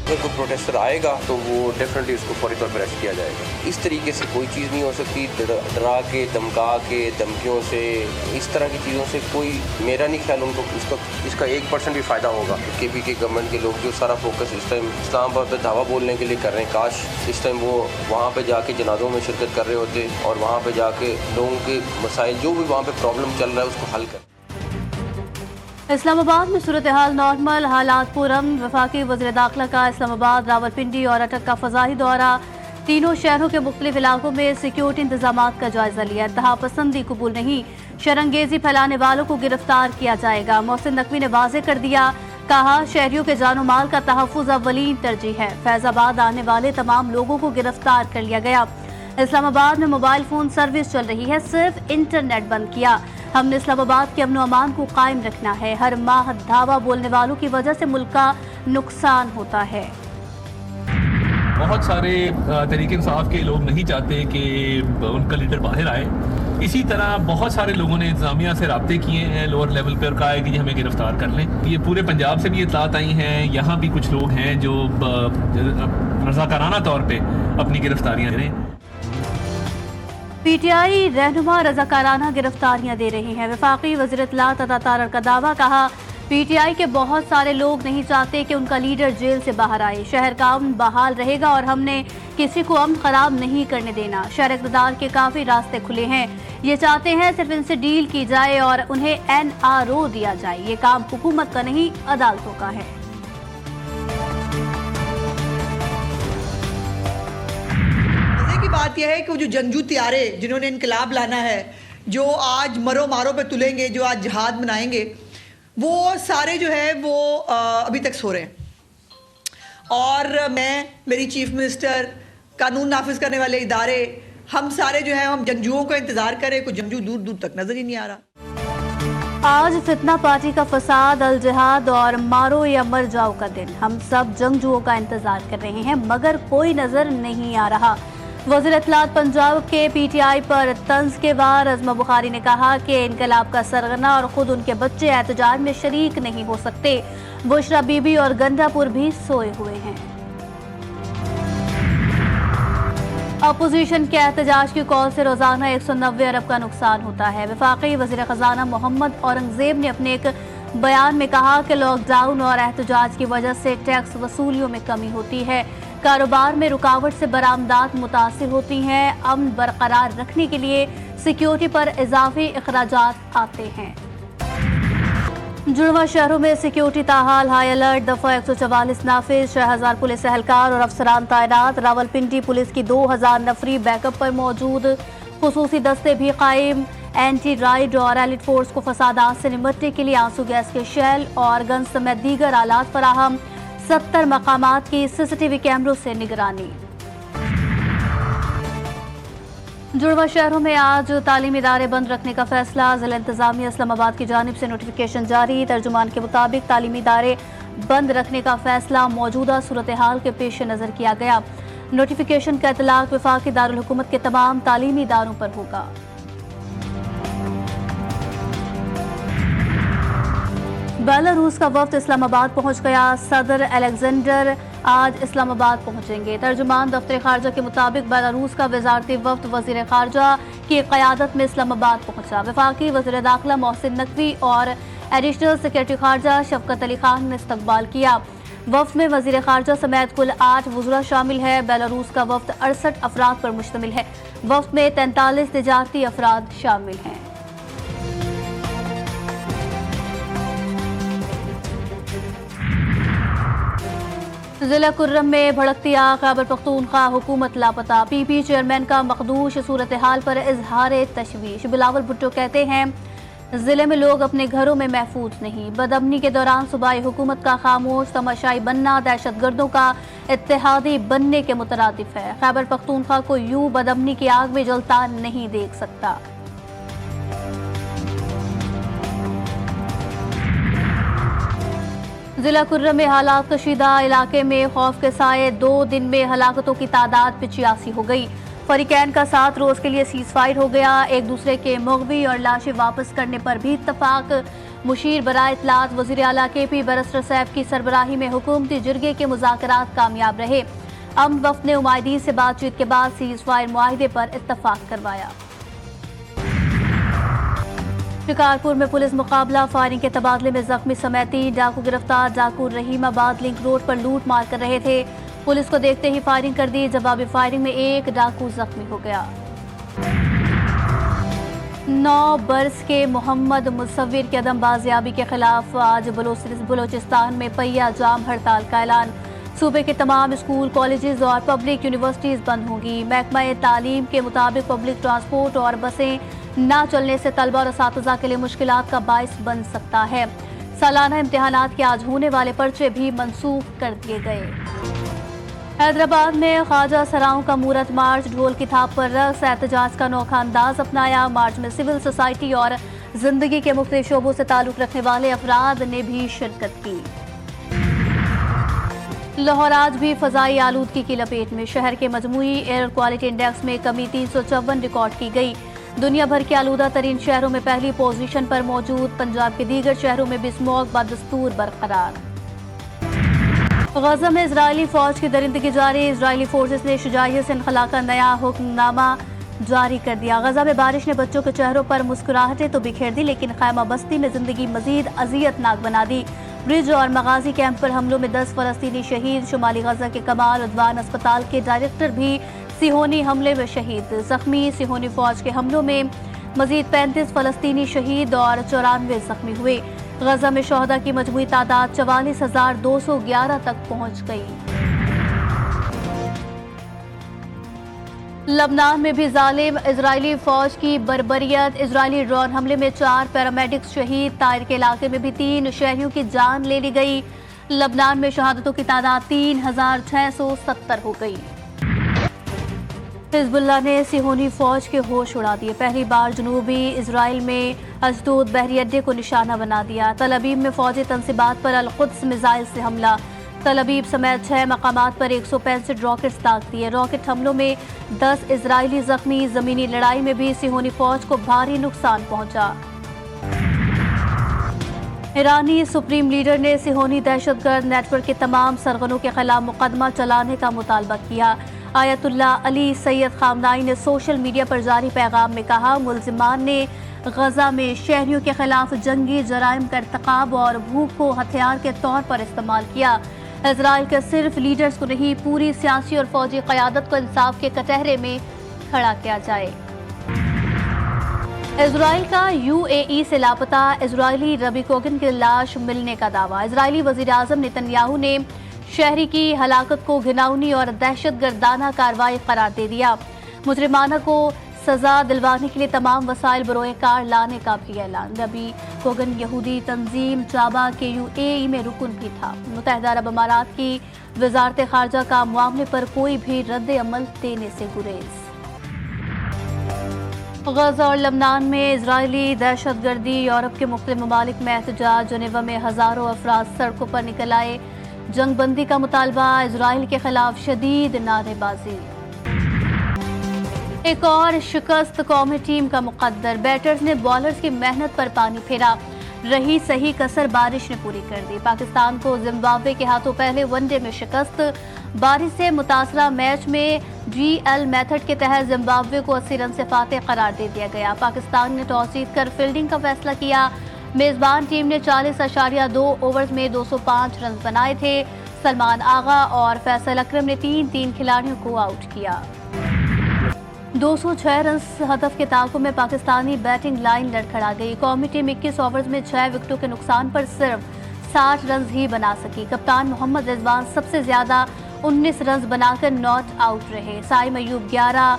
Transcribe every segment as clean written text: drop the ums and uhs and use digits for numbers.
اگر کوئی پروٹیسٹر آئے گا تو وہ ڈیفینیٹلی اس کو فوری طور پر اریسٹ کیا جائے گا. اس طریقے سے کوئی چیز نہیں ہو سکتی. ڈرا کے دھمکا کے دھمکیوں سے اس طرح کی چیزوں سے کوئی میرا نہیں خیال ان کو اس کا 1% بھی فائدہ ہوگا. کے پی کے گورنمنٹ کے لوگ جو سارا فوکس اس ٹائم اسلام آباد پہ دعویٰ بولنے کے لیے کر رہے ہیں, کاش اس ٹائم وہ وہاں پہ جا کے جنازوں میں شرکت کر رہے ہوتے اور وہاں پہ جا کے لوگوں کے مسائل جو بھی وہاں پہ پرابلم چل رہا ہے اس کو حل کریں. اسلام آباد میں صورتحال نارمل, حالات پرامن. وفاقی وزیر داخلہ کا اسلام آباد, راولپنڈی اور اٹک کا فضائی دورہ. تینوں شہروں کے مختلف علاقوں میں سیکیورٹی انتظامات کا جائزہ لیا. انتہا پسندی قبول نہیں, شرنگیزی پھیلانے والوں کو گرفتار کیا جائے گا. محسن نقوی نے واضح کر دیا, کہا شہریوں کے جان و مال کا تحفظ اولین ترجیح ہے. فیض آباد آنے والے تمام لوگوں کو گرفتار کر لیا گیا. اسلام آباد میں موبائل فون سروس چل رہی ہے, صرف انٹرنیٹ بند کیا. ہم نے اسلام آباد کے امن و امان کو قائم رکھنا ہے. ہر ماہ دھاوا بولنے والوں کی وجہ سے ملک کا نقصان ہوتا ہے. بہت سارے تحریک انصاف کے لوگ نہیں چاہتے کہ ان کا لیڈر باہر آئے. اسی طرح بہت سارے لوگوں نے انتظامیہ سے رابطے کیے ہیں لوور لیول پہ اور کہا ہے کہ یہ ہمیں گرفتار کر لیں. یہ پورے پنجاب سے بھی اطلاعات آئی ہیں. یہاں بھی کچھ لوگ ہیں جو رضاکارانہ طور پہ اپنی گرفتاریاں دے رہے ہیں. پی ٹی آئی رہنما رضاکارانہ گرفتاریاں دے رہے ہیں. وفاقی وزیر اطلاعات عطا تارڑ کا دعویٰ, کہا پی ٹی آئی کے بہت سارے لوگ نہیں چاہتے کہ ان کا لیڈر جیل سے باہر آئے. شہر کا امن بحال رہے گا اور ہم نے کسی کو امن خراب نہیں کرنے دینا. شہر اقتدار کے کافی راستے کھلے ہیں. یہ چاہتے ہیں صرف ان سے ڈیل کی جائے اور انہیں این آر او دیا جائے. یہ کام حکومت کا نہیں, عدالتوں کا ہے. کی بات یہ ہے کہ وہ جو جنگجو طیارے جنہوں نے انقلاب لانا ہے, جو آج مرو مارو پہ تلیں گے, جو آج جہاد منائیں گے, وہ سارے جو ہے وہ ابھی تک سو رہے ہیں. اور میں, میری چیف منسٹر, قانون نافذ کرنے والے ادارے, ہم سارے جو ہیں ہم جنگجوؤں کا انتظار کریں. کوئی جنگجو دور دور تک نظر ہی نہیں آ رہا. آج فتنہ پارٹی کا فساد, الجہاد اور مارو یا مر جاؤ کا دن. ہم سب جنگجوؤں کا انتظار کر رہے ہیں مگر کوئی نظر نہیں آ رہا. وزیر اطلاعات پنجاب کے پی ٹی آئی پر طنز کے وار عظمہ بخاری نے کہا کہ انقلاب کا سرغنہ اور خود ان کے بچے احتجاج میں شریک نہیں ہو سکتے. بشرا بی بی اور گنڈا پور بھی سوئے ہوئے ہیں. اپوزیشن کے احتجاج کی کال سے روزانہ 190 ارب کا نقصان ہوتا ہے. وفاقی وزیر خزانہ محمد اورنگزیب نے اپنے ایک بیان میں کہا کہ لاک ڈاؤن اور احتجاج کی وجہ سے ٹیکس وصولیوں میں کمی ہوتی ہے, کاروبار میں رکاوٹ سے برآمدات متاثر ہوتی ہیں, امن برقرار رکھنے کے لیے سیکیورٹی پر اضافی اخراجات آتے ہیں. جڑواں شہروں میں سیکیورٹی تاحال ہائی الرٹ, دفعہ 144 نافذ, 6000 پولیس اہلکار اور افسران تعینات. راولپنڈی پولیس کی 2000 نفری بیک اپ پر موجود, خصوصی دستے بھی قائم. اینٹی رائڈ اور ایلیٹ فورس کو فسادات سے نمٹنے کے لیے آنسو گیس کے شیل اور گن سمیت دیگر آلات فراہم. 70 مقامات کی سی سی ٹی وی کیمروں سے نگرانی. جڑواں شہروں میں آج تعلیمی ادارے بند رکھنے کا فیصلہ. ضلع انتظامیہ اسلام آباد کی جانب سے نوٹیفیکیشن جاری. ترجمان کے مطابق تعلیمی ادارے بند رکھنے کا فیصلہ موجودہ صورتحال کے پیش نظر کیا گیا. نوٹیفیکیشن کا اطلاق وفاقی دارالحکومت کے تمام تعلیمی اداروں پر ہوگا. بیلاروس کا وفد اسلام آباد پہنچ گیا. صدر الیگزینڈر آج اسلام آباد پہنچیں گے. ترجمان دفتر خارجہ کے مطابق بیلاروس کا وزارتی وفد وزیر خارجہ کی قیادت میں اسلام آباد پہنچا. وفاقی وزیر داخلہ محسن نقوی اور ایڈیشنل سیکریٹری خارجہ شفقت علی خان نے استقبال کیا. وفد میں وزیر خارجہ سمیت کل 8 وزراء شامل ہے. بیلاروس کا وفد 68 افراد پر مشتمل ہے. وفد میں 43 تجارتی افراد شامل ہیں. ضلع کرم میں بھڑکتی آگ, خیبر پختونخوا حکومت لاپتہ. پی پی چیئرمین کا مخدوش, صورتحال پر اظہار تشویش. بلاول بھٹو کہتے ہیں ضلع میں لوگ اپنے گھروں میں محفوظ نہیں. بدامنی کے دوران صوبائی حکومت کا خاموش تماشائی بننا دہشت گردوں کا اتحادی بننے کے مترادف ہے. خیبر پختونخوا کو یوں بدامنی کی آگ میں جلتا نہیں دیکھ سکتا. ضلع کرم میں حالات کشیدہ. علاقے میں خوف کے سائے 2 دن میں ہلاکتوں کی تعداد 85 ہو گئی. فریقین کا 7 روز کے لیے سیز فائر ہو گیا. ایک دوسرے کے مغوی اور لاشیں واپس کرنے پر بھی اتفاق. مشیر برائے اطلاعات وزیر اعلیٰ KP بیرسٹر صاحب کی سربراہی میں حکومتی جرگے کے مذاکرات کامیاب رہے۔ امن وفد نے عمائدین سے بات چیت کے بعد سیز فائر معاہدے پر اتفاق کروایا۔ شکارپور میں پولیس مقابلہ، فائرنگ کے تبادلے میں زخمی سمیت 3 ڈاکو گرفتار۔ ڈاکو رحیم آباد لنک روڈ پر لوٹ مار کر رہے تھے، پولیس کو دیکھتے ہی فائرنگ کر دی۔ جوابی فائرنگ میں 1 ڈاکو زخمی ہو گیا۔ 9 برس کے محمد مصور کی عدم بازیابی کے خلاف آج بلوچستان میں پہیہ جام ہڑتال کا اعلان۔ صوبے کے تمام اسکول، کالجز اور پبلک یونیورسٹیز بند ہوں گی۔ محکمہ تعلیم کے مطابق پبلک ٹرانسپورٹ اور بسیں نہ چلنے سے طلبہ اور اساتذہ کے لیے مشکلات کا باعث بن سکتا ہے۔ سالانہ امتحانات کے آج ہونے والے پرچے بھی منسوخ کر دیے گئے۔ حیدرآباد میں خواجہ سراؤں کا مورت مارچ، ڈھول کی تھاپ پر رقص، احتجاج کا انوکھا انداز اپنایا۔ مارچ میں سول سوسائٹی اور زندگی کے مختلف شعبوں سے تعلق رکھنے والے افراد نے بھی شرکت کی۔ لاہور آج بھی فضائی آلودگی کی لپیٹ میں، شہر کے مجموعی ایئر کوالٹی انڈیکس میں کمی 354 ریکارڈ کی گئی۔ دنیا بھر کے آلودہ ترین شہروں میں پہلی پوزیشن پر موجود پنجاب کے دیگر شہروں میں بھی اسموگ بدستور برقرار۔ غزہ میں اسرائیلی فوج کی درندگی جاری، اسرائیلی فورسز نے شجاعیت سے انخلا کا نیا حکم نامہ جاری کر دیا۔ غزہ میں بارش نے بچوں کے چہروں پر مسکراہٹیں تو بکھیر دی، لیکن خیمہ بستی میں زندگی مزید اذیت ناک بنا دی۔ برج اور مغازی کیمپ پر حملوں میں 10 فلسطینی شہید۔ شمالی غزہ کے کمال عدوان اسپتال کے ڈائریکٹر بھی صہیونی حملے میں شہید۔ زخمی، صہیونی فوج کے حملوں میں مزید 35 فلسطینی شہید اور 94 زخمی ہوئے۔ غزہ میں شہداء کی مجموعی تعداد 44,211 تک پہنچ گئی۔ لبنان میں بھی ظالم اسرائیلی فوج کی بربریت، اسرائیلی ڈرون حملے میں 4 پیرامیڈکس شہید۔ طائر کے علاقے میں بھی 3 شہریوں کی جان لے لی گئی۔ لبنان میں شہادتوں کی تعداد 3,670 ہو گئی۔ حزب اللہ نے صہیونی فوج کے ہوش اڑا دیے، پہلی بار جنوبی اسرائیل میں اشدود بحری اڈے کو نشانہ بنا دیا۔ تل ابیب میں فوجی تنصیبات پر القدس میزائل سے حملہ، تل ابیب سمیت 6 مقامات پر 165 راکٹس داغ دیے۔ راکٹ حملوں میں 10 اسرائیلی زخمی، زمینی لڑائی میں بھی صہیونی فوج کو بھاری نقصان پہنچا۔ ایرانی سپریم لیڈر نے صہیونی دہشت گرد نیٹ ورک کے تمام سرغنوں کے خلاف مقدمہ چلانے کا مطالبہ کیا۔ آیت اللہ علی سید خامنائی نے سوشل میڈیا پر جاری پیغام میں کہا، ملزمان نے غزہ میں شہریوں کے خلاف جنگی جرائم کا ارتکاب اور بھوک کو ہتھیار کے طور پر استعمال کیا۔ اسرائیل کے صرف لیڈرز کو نہیں، پوری سیاسی اور فوجی قیادت کو انصاف کے کٹہرے میں کھڑا کیا جائے۔ اسرائیل کا UAE سے لاپتہ اسرائیلی ربی کوگن کی لاش ملنے کا دعویٰ۔ اسرائیلی وزیر اعظم نتن یاہو نے شہری کی ہلاکت کو گھناؤنی اور دہشت گردانہ کارروائی قرار دے دیا۔ مجرمانہ کو سزا دلوانے کے لیے تمام وسائل بروئے کار لانے کا بھی اعلان۔ ربی کوگن یہودی تنظیم جابا کے UAE میں رکن بھی تھا۔ متحدہ عرب امارات کی وزارت خارجہ کا معاملے پر کوئی بھی رد عمل دینے سے گریز۔ غزہ اور لبنان میں اسرائیلی دہشت گردی، یورپ کے مختلف ممالک میں احتجاج، جنیوا میں ہزاروں افراد سڑکوں پر نکل آئے۔ جنگ بندی کا مطالبہ، اسرائیل کے خلاف شدید نعرے بازی۔ ایک اور شکست قومی ٹیم کا مقدر، بیٹرز نے بالرز کی محنت پر پانی پھیرا، رہی صحیح کسر بارش نے پوری کر دی۔ پاکستان کو زمبابوے کے ہاتھوں پہلے ون ڈے میں شکست، بارش سے متاثرہ میچ میں GL میتھڈ کے تحت زمبابوے کو 80 رن سے فاتح قرار دے دیا گیا۔ پاکستان نے ٹاس جیت کر فیلڈنگ کا فیصلہ کیا، میزبان ٹیم نے 40.2 اوورز میں 205 رنز بنائے تھے۔ سلمان آغا اور فیصل اکرم نے 3 کھلاڑیوں کو آؤٹ کیا۔ 206 رنز ہدف کے تعاقب میں پاکستانی بیٹنگ لائن لڑکھڑا گئی۔ قومی ٹیم 21 اوورز میں 6 وکٹوں کے نقصان پر صرف 60 رنز ہی بنا سکی۔ کپتان محمد رضوان سب سے زیادہ 19 رنز بنا کر ناٹ آؤٹ رہے۔ سائم ایوب 11،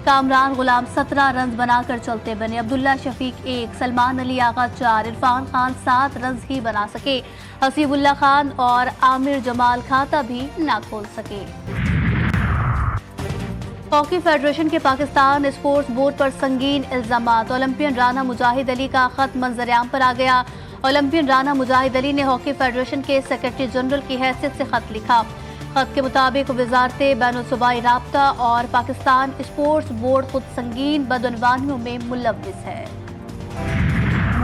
کامران غلام 17 رنز بنا کر چلتے بنے۔ عبداللہ شفیق 1، سلمان علی آغا 4، عرفان خان 7 رنز ہی بنا سکے۔ حسیب اللہ خان اور عامر جمال کھاتا بھی نہ کھول سکے۔ ہاکی فیڈریشن کے پاکستان اسپورٹس بورڈ پر سنگین الزامات، اولمپئن رانا مجاہد علی کا خط منظر عام پر آ گیا۔ اولمپئن رانا مجاہد علی نے ہاکی فیڈریشن کے سیکرٹری جنرل کی حیثیت سے خط لکھا۔ خط کے مطابق وزارت بین الصوبائی رابطہ اور پاکستان اسپورٹس بورڈ خود سنگین بدعنوانیوں میں ملوث ہے۔